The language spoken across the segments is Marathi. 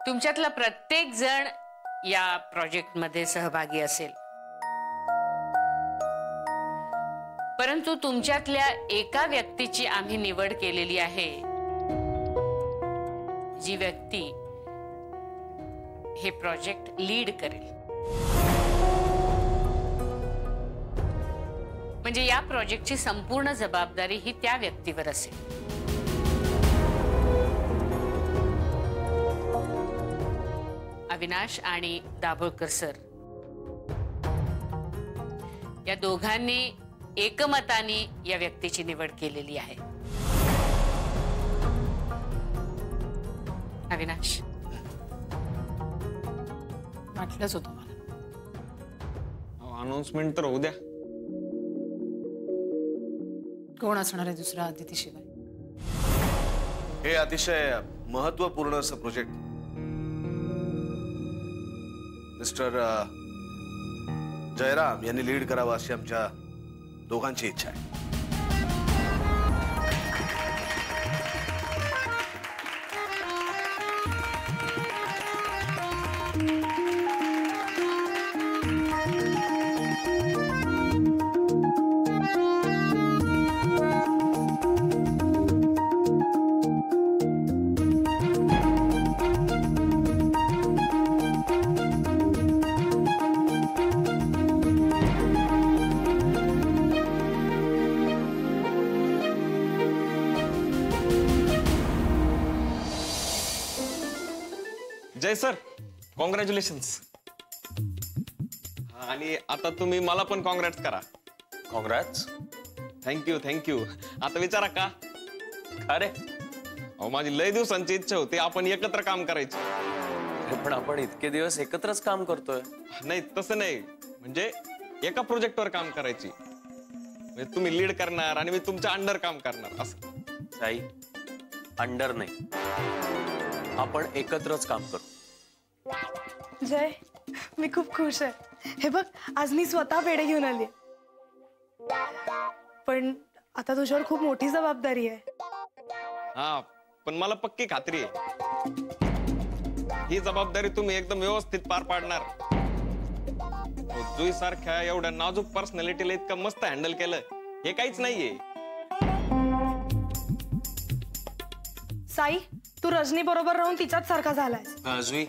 तुमच्यातला प्रत्येक जण या प्रोजेक्ट मध्ये सहभागी असेल, परंतु तुमच्यातल्या एका व्यक्तीची आम्ही निवड केलेली आहे, जी व्यक्ती हे प्रोजेक्ट लीड करेल। म्हणजे या प्रोजेक्टची संपूर्ण जबाबदारी ही त्या व्यक्तीवर असेल। अविनाश आणि दाभोळकर सर या दोघांनी एकमताने या व्यक्तीची निवड केलेली आहे। अविनाश, वाटलंच होतं मला। अनाउन्समेंट तर होऊ द्या। कोण असणार आहे दुसरा अदिती शिवाय? हे अतिशय महत्त्वपूर्ण असं प्रोजेक्ट मिस्टर जयराम यांनी लीड करावं अशी आमच्या दोघांची इच्छा आहे। जय सर, कॉंग्रॅच्युलेशन्स। आणि आता तुम्ही मला पण कॉंग्रॅट्स करा। कॉंग्रॅट्स? Thank you thank you. आता विचारा का? अरे माझी लय दिवसांची इच्छा होती आपण एकत्र काम करायची। पण आपण इतके दिवस एकत्रच काम करतोय। नाही तसं नाही, म्हणजे एका प्रोजेक्टवर काम करायची। म्हणजे तुम्ही लीड करणार आणि मी तुमच्या अंडर काम करणार असं। साई, अंडर नाही, आपण एकत्रच काम करू। जय, मी खूप खुश आहे। हे बघ, आज मी स्वतः पेढे घेऊन आली, पण आता तुझ्यावर खूप मोठी जबाबदारी आहे। हा, पण मला पक्की खात्री आहे ही जबाबदारी तुम्ही एकदम व्यवस्थित पार पाडणार। जुई सारख्या एवढ्या नाजूक पर्सनॅलिटीला इतकं मस्त हँडल केलं हे काहीच नाहीये। साई, तू रजनी बरोबर राहून तिच्याच सारखा झालाय। जुई,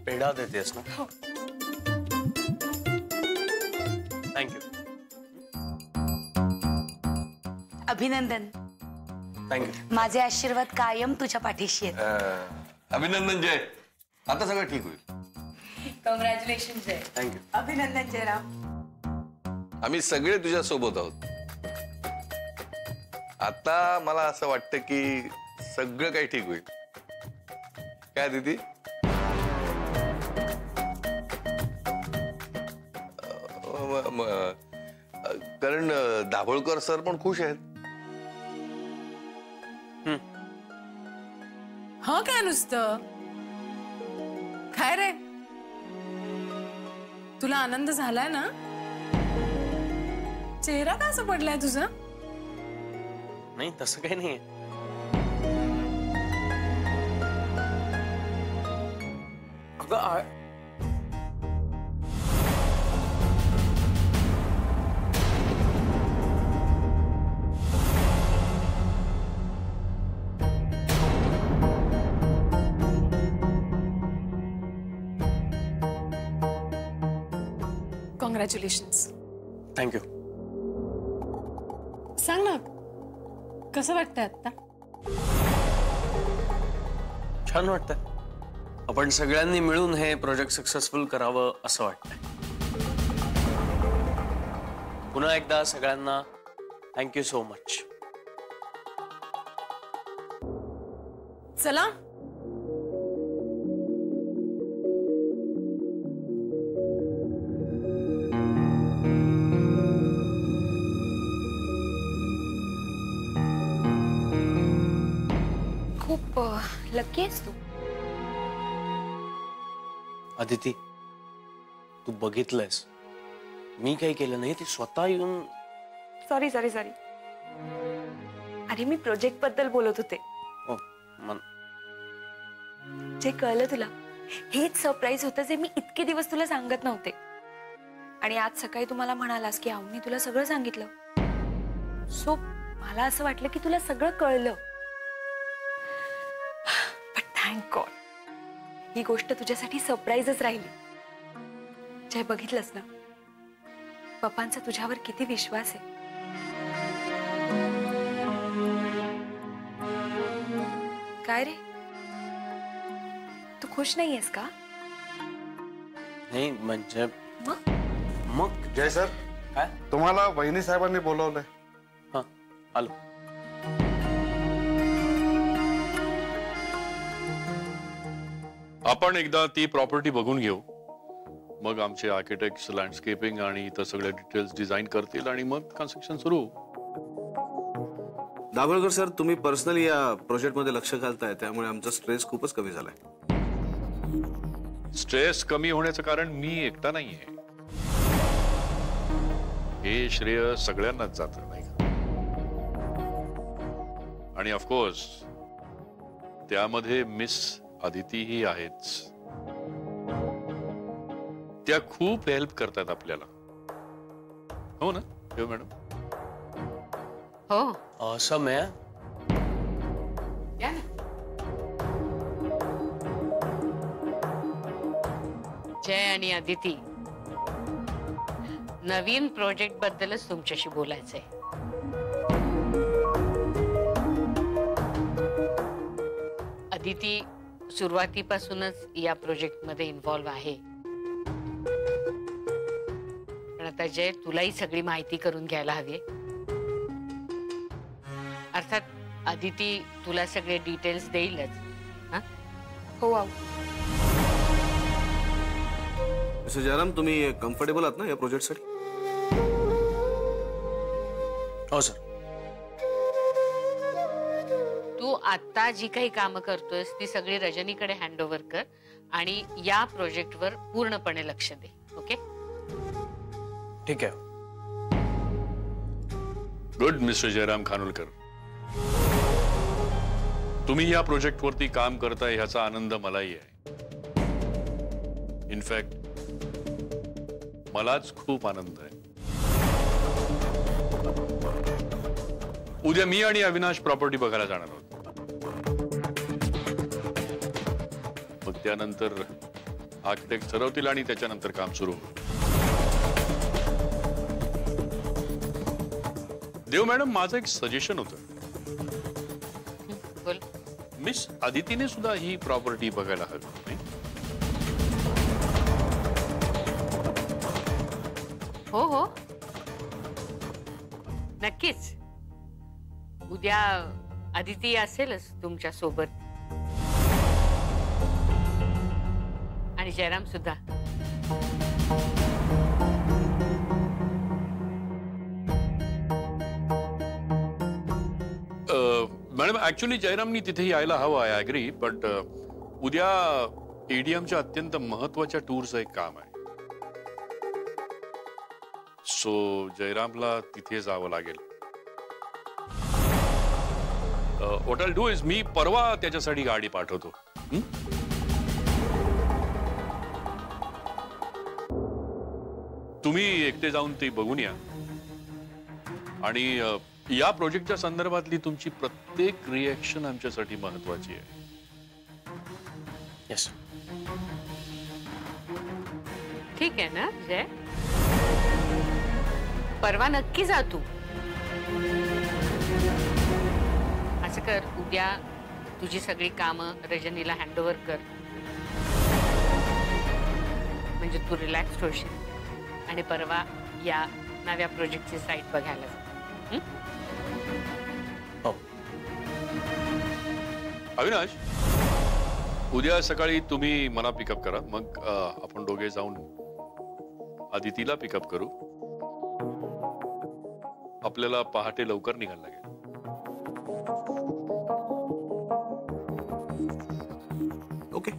पेढा देतेस ना? हो। थँक्यू। अभिनंदन। थँक्यू। माझे आशीर्वाद कायम तुझ्या पाठीशी आहेत। अभिनंदन जय, आता सगळं ठीक होईल। कॉंग्रॅच्युलेशन जय। थँक्यू। अभिनंदन जयराम। आम्ही सगळे तुझ्या सोबत आहोत। आता मला असं वाटतं की सगळं काही ठीक होईल। काय दीदी? कारण दाभोळकर सर पण खुश आहेत। हा, काय नुसतं काय रे? तुला आनंद झालाय ना? चेहरा का असं पडलाय तुझा? नाही, तसं काही नाहीये। अगं कॉंग्रॅच्युलेशन्स। थँक्यू। सांग ना, कसं वाटतंय आता? छान वाटतंय। आपण सगळ्यांनी मिळून हे प्रोजेक्ट सक्सेसफुल करावं असं वाटतंय। पुन्हा एकदा सगळ्यांना थँक्यू सो मच। चला, खूप लकी आहेस तू। अदिती, तू बघितलंयस मी काही केलं नाही, ती स्वतः येऊन। सॉरी सॉरी सॉरी, अरे मी प्रोजेक्ट बद्दल बोलत होते। ओ, मन जे कळलं तुला हेच सरप्राईज होतं जे मी इतके दिवस तुला सांगत नव्हते. आणि आज सकाळी तू मला म्हणालास की मी तुला सगळं सांगितलं. सो मला असं वाटलं की तुला सगळं कळलं. बट थँक गॉड ही गोष्ट तुझ्यासाठी सरप्राईजच राहिली. जय, बघितलंस ना पप्पांचा तुझ्यावर किती विश्वास आहे. काय रे, तू खुश नाहीयेस का? नाही म्हणजे मग जय सर, काय? तुम्हाला वहिनी साहेबांनी बोलवलंय. हा, आलो. आपण एकदा ती प्रॉपर्टी बघून घेऊ, मग आमचे आर्किटेक्ट्स लँडस्केपिंग आणि इतर सगळे डिटेल्स डिझाईन करतील आणि मग कन्स्ट्रक्शन सुरू. दाभोळकर सर, तुम्ही पर्सनली या प्रोजेक्ट मध्ये लक्ष घालताय त्यामुळे आमचा स्ट्रेस खूपच कमी झालाय. स्ट्रेस कमी होण्याचं कारण मी एकटा नाहीये. हे श्रेय सगळ्यांनाच जातं, नाही का? आणि ऑफकोर्स त्यामध्ये मिस अदिती ही आहेच. त्या खूप हेल्प करतात आपल्याला, हो ना हो मॅडम? हो, असं आहे. या ना. जय आणि अदिती, नवीन प्रोजेक्ट बद्दलच तुमच्याशी बोलायचंय. अदिती सुरुवातीपासूनच या प्रोजेक्ट मध्ये इन्व्हॉल्व आहे. पण आता जय, तुलाही सगळी माहिती करून घ्यायला हवी. अर्थात अदिती तुला सगळे डिटेल्स देईलच. हा, हो आऊ. मिस्टर जयराम, तुम्ही कम्फर्टेबल आहात ना या प्रोजेक्टसाठी? हो सर. तू आता जी काही कामं करतोयस ती सगळी रजनीकडे हँडओव्हर कर आणि या प्रोजेक्टवर पूर्णपणे लक्ष दे. ओके? ठीक आहे. गुड मिस्टर जयराम खानोलकर, तुम्ही या प्रोजेक्ट वरती काम करताय ह्याचा आनंद मलाही आहे. इनफॅक्ट मलाच खूप आनंद आहे. उद्या मी आणि अविनाश प्रॉपर्टी बघायला जाणार आहोत. मग त्यानंतर आर्किटेक्ट ठरवतील आणि त्याच्यानंतर काम सुरू होईल. देव मॅडम, माझं एक सजेशन होतं. बोल. मिस अदितीने सुद्धा ही प्रॉपर्टी बघायला हवी, नाही? हो हो, नक्कीच. उद्या अदिती असेलच तुमच्या सोबत आणि जयराम सुद्धा. मॅडम, ऍक्च्युली जयरामनी तिथे यायला हवं, आय अग्री. बट उद्या एडीएमच्या अत्यंत महत्वाच्या टूरचं एक काम आहे. सो जयरामला तिथे जावं लागेल. What I do is me परवा त्याच्यासाठी गाडी पाठवतो. तुम्ही एकटे जाऊन ते बघून या आणि या प्रोजेक्टच्या संदर्भातली तुमची प्रत्येक रिएक्शन आमच्यासाठी महत्वाची आहे. येस. ठीक आहे ना जय? परवा नक्की जा तू. असं कर, उद्या तुझी सगळी कामं रजनीला हँडओव्हर कर, म्हणजे तू रिलॅक्स होशील आणि परवा या नव्या प्रोजेक्टची साईट बघायला जा. हो. अविनाश, उद्या सकाळी तुम्ही मला पिकअप करा, मग आपण दोघे जाऊन अदितीला पिकअप करू. आपल्याला पहाटे लवकर निघायला लागेल. ओके.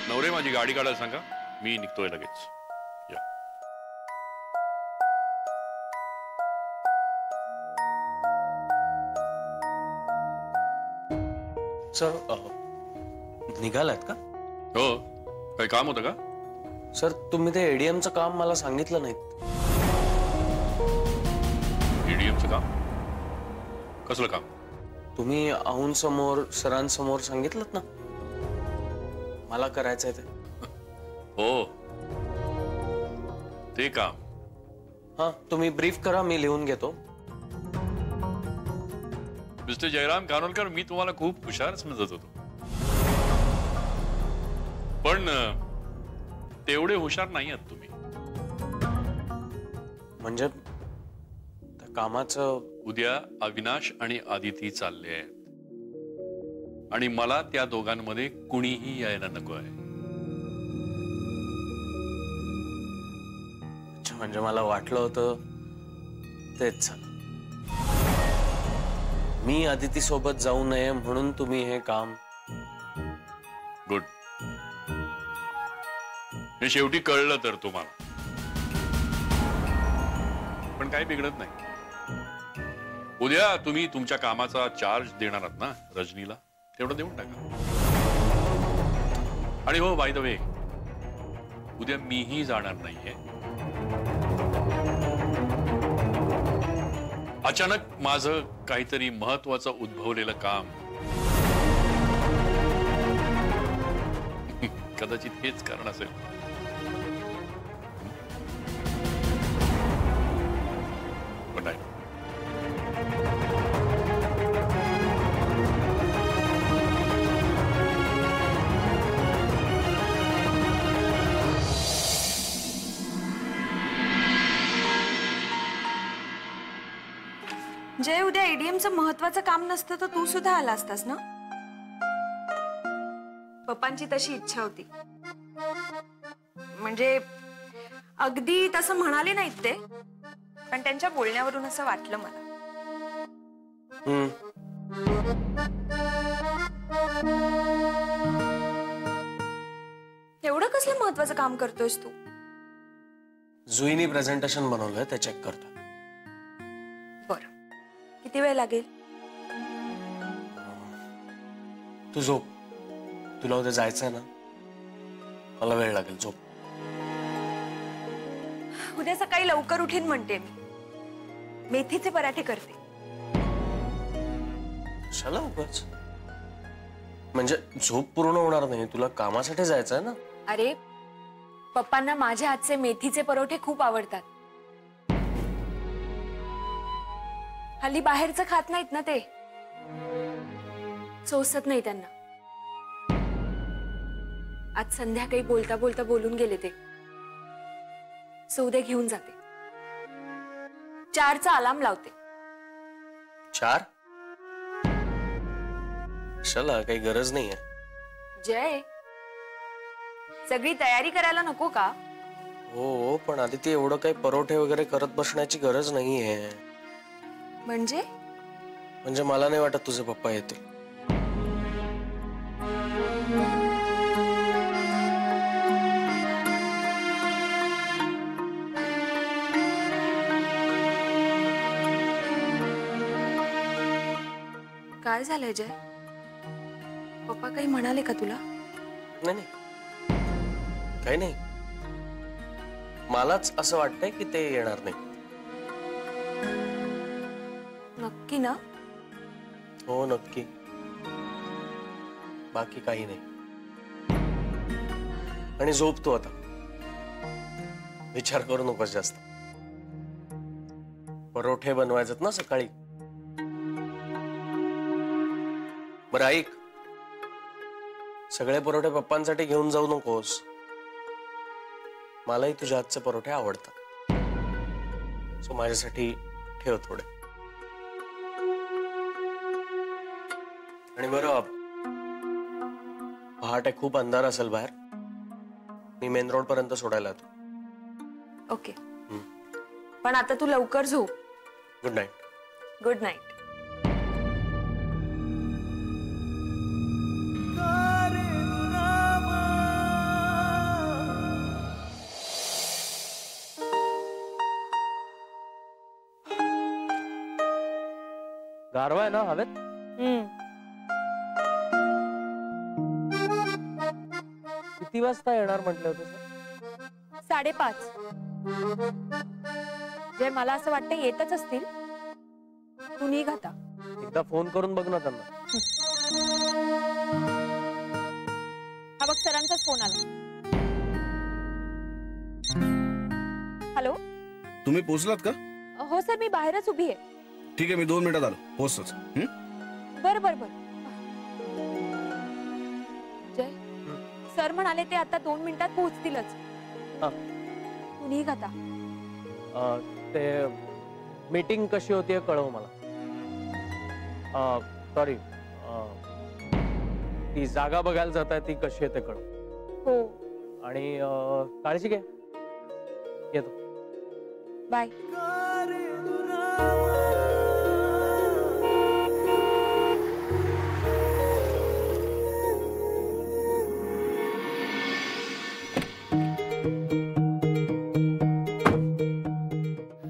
नवरे, माझी गाडी काढायला सांगा, मी निघतोय लगेच. या. सर निघालात का? हो, काही काम होतं का? सर तुम्ही ते एडीएमचं काम मला सांगितलं नाहीत. ईडीएमचं काम? कसलं काम? तुम्ही समोर सरांसमोर सांगितलं ना मला करायचंय ते. हो, ते काम. हा, तुम्ही ब्रीफ करा, मी लिहून घेतो. मिस्टर जयराम कानोलकर, मी तुम्हाला खूप हुशार समजत होतो, पण तेवढे हुशार नाही आहात तुम्ही. म्हणजे त्या कामाचं उद्या अविनाश आणि आदिती चालले आहेत आणि मला त्या दोघांमध्ये कुणीही यायला नको आहे. म्हणजे मला वाटलं होतं तेच झालं. मी आदिती सोबत जाऊ नये म्हणून तुम्ही हे काम. गुड. हे शेवटी कळलं तर तुम्हाला, पण काही बिघडत नाही. उद्या तुम्ही तुमच्या कामाचा चार्ज देणार आहात ना रजनीला, तेवढं देऊन टाका. आणि हो, बाय द वे, उद्या मीही जाणार नाहीये. अचानक माझं काहीतरी महत्वाचं उद्भवलेलं काम, कदाचित हेच कारण असेल. Good night. जय, उद्या एडीएमचं महत्वाचं काम नसतं तर तू सुद्धा आला असतास ना? पप्पांची तशी इच्छा होती. म्हणजे अगदी तसं म्हणाले नाहीत ते, पण त्यांच्या बोलण्यावरून असं वाटलं मला. एवढं कसलं महत्वाचं काम करतोयस तू? जुईनी प्रेझेंटेशन बनवलंय, ते चेक करतो. बरं, किती वेळ लागेल? तू झोप, तुला उद्या जायचंय ना, मला वेळ लागेल. झोप. उद्या सकाळी लवकर उठीन म्हणते मी. मेथीचे पराठे करते. कशाला उगाच? म्हणजे झोप पूर्ण होणार नाही, तुला कामासाठी जायचंय ना. अरे, पप्पांना माझ्या हातचे मेथीचे परोठे खूप आवडतात. हल्ली बाहेरचं खात नाहीत ना ते, सोसत नाही त्यांना. आज संध्याकाळी बोलता बोलता बोलून गेले ते, सो उद्या घेऊन जाते. 4चा अलार्म लावते. 4? कशाला? काही गरज नाहीये. जय, सगळी तयारी करायला नको का? हो, पण आधी ते एवढं काही परोठे वगैरे करत बसण्याची गरज नाहीये. म्हणजे मला नाही वाटत तुझे पप्पा येतील. काय झालंय जय? पप्पा काही म्हणाले का तुला? नाही, काही नाही. मलाच असं वाटतंय की ते येणार नाही. नक्की ना? हो, नक्की. बाकी काही नाही. आणि झोप तू आता, विचार करू नकोस जास्त. परोठे बनवायचे ना सकाळी. बरं ऐक, सगळे परोठे पप्पांसाठी घेऊन जाऊ नकोस. मलाही तुझ्या हातचे परोठे आवडतात, सो माझ्यासाठी ठेव थोडे. आणि बरं, पहाटे खूप अंधार असेल बाहेर, मी मेन रोड पर्यंत सोडायला येतो. ओके. पण आता तू लवकर झोप. Good night. Good night. गारवा आहे ना हवेत? किती वाजता येणार म्हटलं होतं सर? 5:30. जय, मला असं वाटतं येतच असतील. तू निघ आता. एकदा फोन करून बघ ना त्यांना. हा बघ, सरांचाच फोन आला. हॅलो. तुम्ही पोहोचलात का? हो सर, मी बाहेरच उभी आहे. ठीक आहे, मी 2 मिनिटात आलो. पोहोचतोच. बरं बरं बरं. जय, सर म्हणाले ते आता 2 मिनिटात पोहोचतीलच. तू निघ आता. ते मीटिंग कशी होतीये कळव मला. सॉरी, ती जागा बघायला जात आहे ती कशी आहे ते कळव. हो. आणि काळजी घे. येतो. बाय.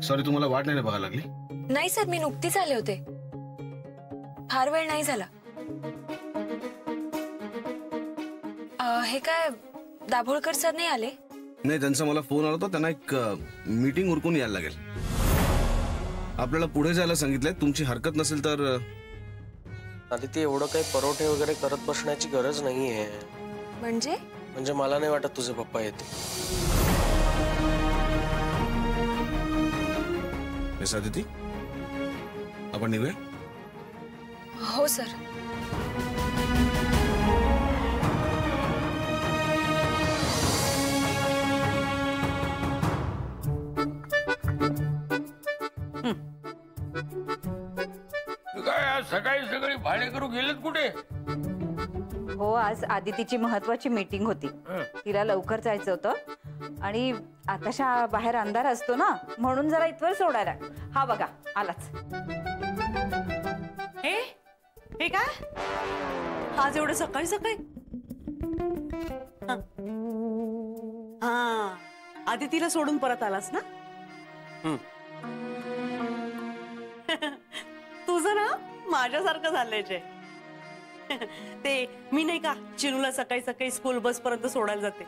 सॉरी, तुम्हाला वाट नाही बघायला लागली? नाही सर, मी नुकतीच आले होते. फार वेळ नाही झाला. हे काय दाभोळकर सर नाही आले? नाही, त्यांचा मला फोन आला होता. त्यांना एक मीटिंग उरकून यायला लागेल. आपल्याला पुढे जायला सांगितलंय. तुमची हरकत नसेल तर. आदिती, एवढं काही परोठे वगैरे करत बसण्याची गरज नाहीये. म्हणजे मला नाही वाटत तुझे पप्पा येतील. मिस आदिती, आपण निघूया. हो सर. काय आज सकाळी सकाळी भाडेकरू गेलेत कुठे? हो, आज आदितीची महत्वाची मीटिंग होती. तिला लवकर जायचं होतं आणि आकाशा बाहेर अंधार असतो ना, म्हणून जरा इथवर सोडायला. हा बघा, आलाच. हे काय आज एवढं सकाळी सकाळी? हा, आदितीला सोडून परत आलास ना? तुझं ना माझ्यासारखं झालंय जय. ते मी नाही का चिनूला सकाळी सकाळी स्कूल बस पर्यंत सोडायला जाते,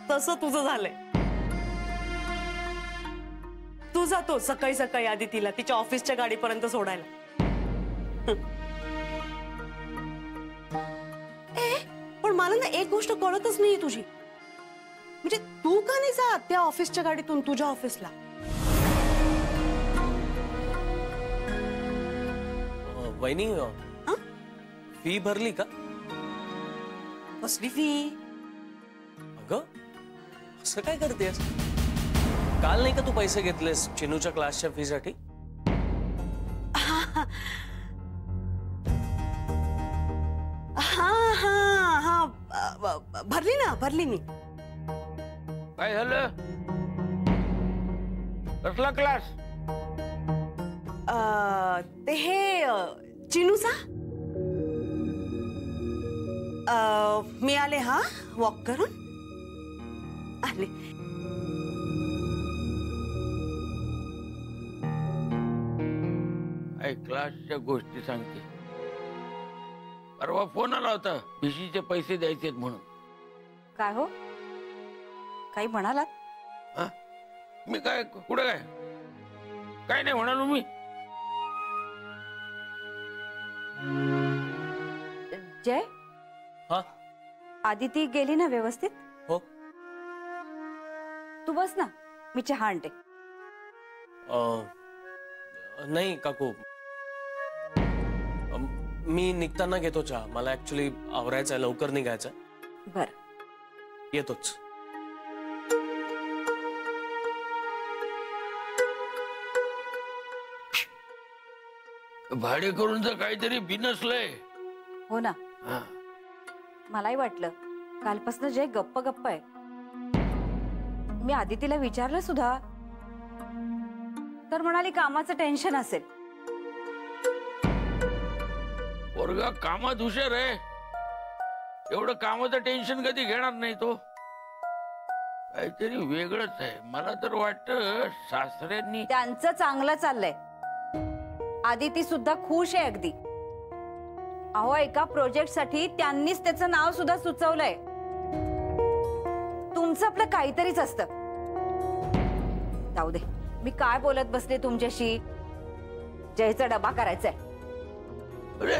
तसं तुझं झालंय. तू जातो सकाळी सकाळी आदितीला तिच्या ऑफिसच्या गाडीपर्यंत सोडायला. पण मला ना एक गोष्ट कळतच नाहीये तुझी. म्हणजे तू का नाही जात त्या ऑफिसच्या गाडीतून तुझ्या ऑफिसला? वहिनी, फी भरली का? कसली फी? अगं, असं काय करतेस? काल नाही का तू पैसे घेतलेस चिनूच्या क्लासच्या फी साठी? हा हा हा, भरली ना, भरली मी. काय झालं? कसला क्लास? ते हे चिनूचा. मी आले. हा, वॉक करून आले. क्लासच्या गोष्टी सांगते. परवा फोन आला होता भिशीचे पैसे द्यायचे म्हणून. काय हो, काही म्हणालात? मी काय कुठे काय नाही म्हणालो मी. जय, हा, आदिती गेली ना व्यवस्थित? हो. तू बस ना, मी चहा आणते. नाही काकू, मी निघताना घेतो चहा. मला ऍक्च्युली आवरायचंय, लवकर निघायचंय. बर, येतोच. भाडेकरूंचं काहीतरी बिनसलंय. हो ना, मलाही वाटलं. कालपासून जय गप्प गप्प आहे. मी आदितीला विचारलं सुद्धा, तर म्हणाली कामाचं टेन्शन असेल. पोरगा कामात हुशार आहे. एवढं कामाचं टेन्शन कधी घेणार नाही तो. काहीतरी वेगळंच आहे. मला तर वाटतं सासऱ्यांनी. त्यांचं चांगलं चाललंय. आदिती सुद्धा खुश आहे अगदी. अहो, एका प्रोजेक्ट साठी त्यांनीच त्याचं नाव सुद्धा सुचवलंय. तुमचं आपलं काहीतरीच असतं. जाऊ दे, मी काय बोलत बसले तुमच्याशी. जयचा डबा करायचाय. अरे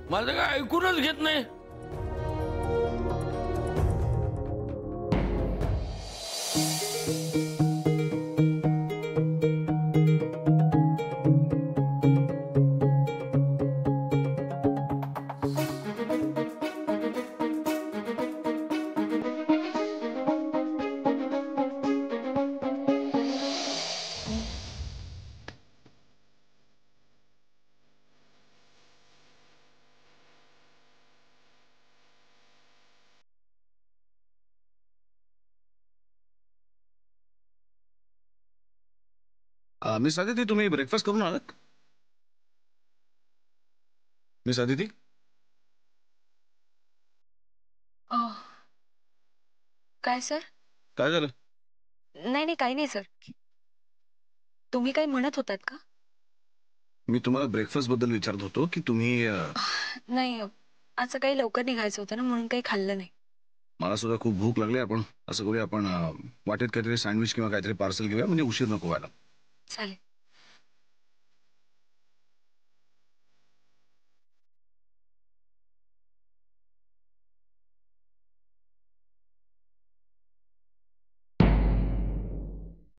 माझं काय ऐकूनच घेत नाही. मिस आदिती, तुम्ही ब्रेकफास्ट करून आलात? मिस आदिती, काय सर? काय झालं? नाही नाही, काही नाही सर. तुम्ही काही म्हणत होतात का? मी तुम्हाला ब्रेकफास्ट बद्दल विचारत होतो की तुम्ही नाही, आज सकाळी लवकर निघायचं होतं ना, म्हणून काही खाल्लं नाही. मला सुद्धा खूप भूक लागली. आपण असं करूया, आपण वाटेत काहीतरी सँडविच किंवा काहीतरी पार्सल घेऊया, म्हणजे उशीर नको व्हायला. चालेल.